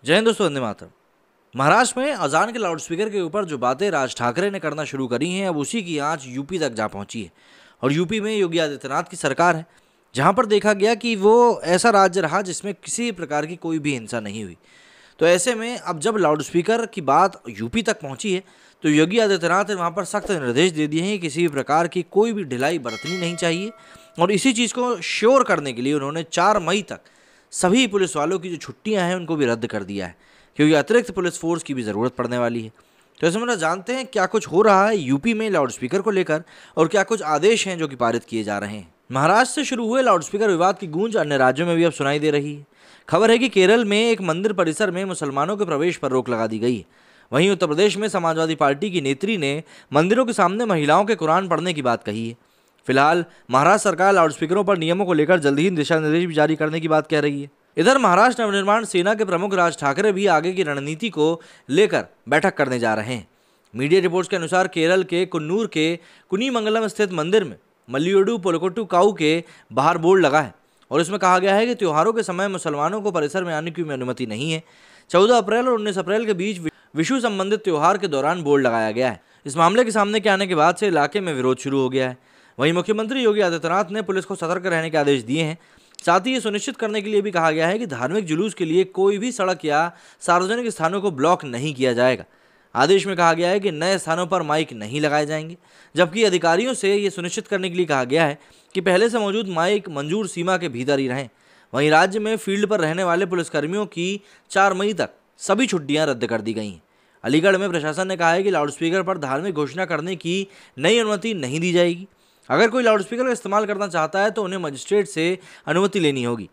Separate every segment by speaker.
Speaker 1: जय हिंद दोस्तों, वंदे मातरम। महाराष्ट्र में अजान के लाउडस्पीकर के ऊपर जो बातें राज ठाकरे ने करना शुरू करी हैं, अब उसी की आंच यूपी तक जा पहुंची है। और यूपी में योगी आदित्यनाथ की सरकार है, जहां पर देखा गया कि वो ऐसा राज्य रहा जिसमें किसी प्रकार की कोई भी हिंसा नहीं हुई। तो ऐसे में अब जब लाउडस्पीकर की बात यूपी तक पहुंची है, तो योगी आदित्यनाथ ने वहां पर सख्त निर्देश दे दिए हैं कि किसी भी प्रकार की कोई भी ढिलाई बरतनी नहीं चाहिए। और इसी चीज़ को श्योर करने के लिए उन्होंने 4 मई तक सभी पुलिस वालों की जो छुट्टियां हैं उनको भी रद्द कर दिया है, क्योंकि अतिरिक्त पुलिस फोर्स की भी ज़रूरत पड़ने वाली है। तो ऐसे में जानते हैं क्या कुछ हो रहा है यूपी में लाउडस्पीकर को लेकर और क्या कुछ आदेश हैं जो कि पारित किए जा रहे हैं। महाराष्ट्र से शुरू हुए लाउडस्पीकर विवाद की गूंज अन्य राज्यों में भी अब सुनाई दे रही है। खबर है कि केरल में एक मंदिर परिसर में मुसलमानों के प्रवेश पर रोक लगा दी गई है। वहीं उत्तर प्रदेश में समाजवादी पार्टी की नेत्री ने मंदिरों के सामने महिलाओं के कुरान पढ़ने की बात कही है। फिलहाल महाराष्ट्र सरकार लाउडस्पीकरों पर नियमों को लेकर जल्द ही दिशा निर्देश भी जारी करने की बात कह रही है। इधर महाराष्ट्र नवनिर्माण सेना के प्रमुख राज ठाकरे भी आगे की रणनीति को लेकर बैठक करने जा रहे हैं। मीडिया रिपोर्ट्स के अनुसार केरल के कुन्नूर के कुनीमंगलम स्थित मंदिर में मल्लियोडु पुलकोट्टू काऊ के बाहर बोर्ड लगा है और इसमें कहा गया है कि त्योहारों के समय मुसलमानों को परिसर में आने की अनुमति नहीं है। 14 अप्रैल और 19 अप्रैल के बीच विषु संबंधित त्योहार के दौरान बोर्ड लगाया गया है। इस मामले के सामने के आने के बाद से इलाके में विरोध शुरू हो गया है। वहीं मुख्यमंत्री योगी आदित्यनाथ ने पुलिस को सतर्क रहने के आदेश दिए हैं। साथ ही ये सुनिश्चित करने के लिए भी कहा गया है कि धार्मिक जुलूस के लिए कोई भी सड़क या सार्वजनिक स्थानों को ब्लॉक नहीं किया जाएगा। आदेश में कहा गया है कि नए स्थानों पर माइक नहीं लगाए जाएंगे, जबकि अधिकारियों से ये सुनिश्चित करने के लिए कहा गया है कि पहले से मौजूद माइक मंजूर सीमा के भीतर ही रहें। वहीं राज्य में फील्ड पर रहने वाले पुलिसकर्मियों की 4 मई तक सभी छुट्टियां रद्द कर दी गई हैं। अलीगढ़ में प्रशासन ने कहा है कि लाउडस्पीकर पर धार्मिक घोषणा करने की नई अनुमति नहीं दी जाएगी। अगर कोई लाउडस्पीकर का इस्तेमाल करना चाहता है तो उन्हें मजिस्ट्रेट से अनुमति लेनी होगी।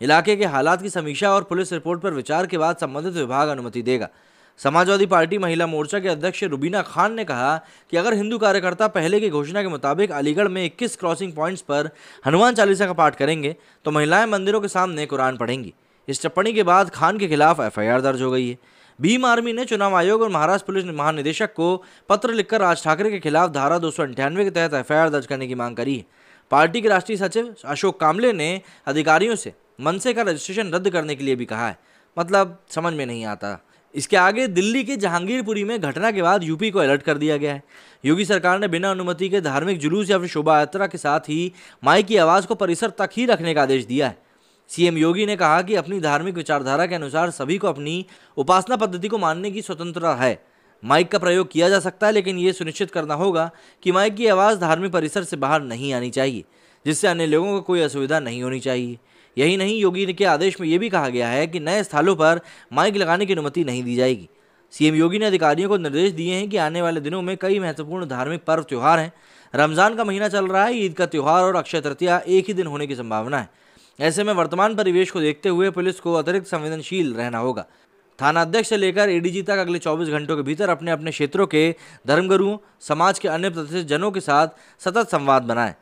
Speaker 1: इलाके के हालात की समीक्षा और पुलिस रिपोर्ट पर विचार के बाद संबंधित विभाग अनुमति देगा। समाजवादी पार्टी महिला मोर्चा के अध्यक्ष रुबीना खान ने कहा कि अगर हिंदू कार्यकर्ता पहले की घोषणा के मुताबिक अलीगढ़ में 21 क्रॉसिंग पॉइंट्स पर हनुमान चालीसा का पाठ करेंगे तो महिलाएं मंदिरों के सामने कुरान पढ़ेंगी। इस टिप्पणी के बाद खान के खिलाफ एफआईआर दर्ज हो गई है। भीम आर्मी ने चुनाव आयोग और महाराष्ट्र पुलिस महानिदेशक को पत्र लिखकर राज ठाकरे के खिलाफ धारा 298 के तहत एफआईआर दर्ज करने की मांग करी है। पार्टी के राष्ट्रीय सचिव अशोक कामले ने अधिकारियों से मनसे का रजिस्ट्रेशन रद्द करने के लिए भी कहा है। मतलब समझ में नहीं आता। इसके आगे दिल्ली के जहांगीरपुरी में घटना के बाद यूपी को अलर्ट कर दिया गया है। योगी सरकार ने बिना अनुमति के धार्मिक जुलूस या फिर शोभा यात्रा के साथ ही माइक की आवाज़ को परिसर तक ही रखने का आदेश दिया है। सीएम योगी ने कहा कि अपनी धार्मिक विचारधारा के अनुसार सभी को अपनी उपासना पद्धति को मानने की स्वतंत्रता है। माइक का प्रयोग किया जा सकता है, लेकिन ये सुनिश्चित करना होगा कि माइक की आवाज़ धार्मिक परिसर से बाहर नहीं आनी चाहिए, जिससे अन्य लोगों को कोई असुविधा नहीं होनी चाहिए। यही नहीं, योगी के आदेश में यह भी कहा गया है कि नए स्थलों पर माइक लगाने की अनुमति नहीं दी जाएगी। सीएम योगी ने अधिकारियों को निर्देश दिए हैं कि आने वाले दिनों में कई महत्वपूर्ण धार्मिक पर्व त्यौहार हैं। रमजान का महीना चल रहा है, ईद का त्यौहार और अक्षय तृतीया एक ही दिन होने की संभावना है। ऐसे में वर्तमान परिवेश को देखते हुए पुलिस को अतिरिक्त संवेदनशील रहना होगा। थाना अध्यक्ष से लेकर एडीजी तक अगले 24 घंटों के भीतर अपने अपने क्षेत्रों के धर्मगुरुओं, समाज के अन्य प्रतिष्ठित जनों के साथ सतत संवाद बनाएं।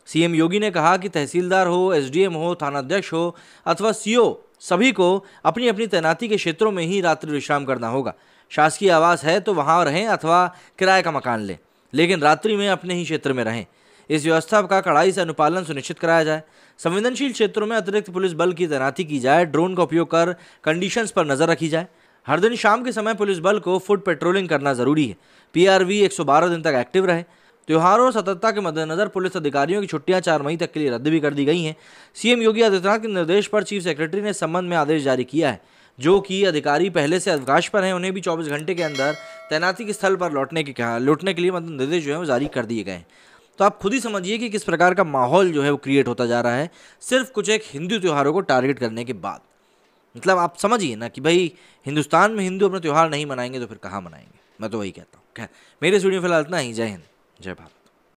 Speaker 1: सीएम योगी ने कहा कि तहसीलदार हो, एसडीएम हो, थाना अध्यक्ष हो अथवा सीओ, सभी को अपनी अपनी तैनाती के क्षेत्रों में ही रात्रि विश्राम करना होगा। शासकीय आवास है तो वहां रहें अथवा किराए का मकान लें, लेकिन रात्रि में अपने ही क्षेत्र में रहें। इस व्यवस्था का कड़ाई से अनुपालन सुनिश्चित कराया जाए। संवेदनशील क्षेत्रों में अतिरिक्त पुलिस बल की तैनाती की जाए। ड्रोन का उपयोग कर कंडीशंस पर नजर रखी जाए। हर दिन शाम के समय पुलिस बल को फुट पेट्रोलिंग करना जरूरी है। पीआरवी 112 दिन तक एक्टिव रहे। त्योहारों और सतर्कता के मद्देनजर पुलिस अधिकारियों की छुट्टियां 4 मई तक के लिए रद्द भी कर दी गई हैं। सीएम योगी आदित्यनाथ के निर्देश पर चीफ सेक्रेटरी ने इस संबंध में आदेश जारी किया है। जो कि अधिकारी पहले से अवकाश पर हैं उन्हें भी 24 घंटे के अंदर तैनाती के स्थल पर लौटने के लिए निर्देश जो है वो जारी कर दिए गए हैं। तो आप खुद ही समझिए कि किस प्रकार का माहौल जो है वो क्रिएट होता जा रहा है, सिर्फ कुछ एक हिंदू त्योहारों को टारगेट करने के बाद। मतलब आप समझिए ना कि भाई हिंदुस्तान में हिंदू अपना त्यौहार नहीं मनाएंगे तो फिर कहाँ मनाएंगे। मैं तो वही कहता हूँ। खैर, मेरे इस वीडियो फिलहाल इतना ही। जय हिंद, जय भारत।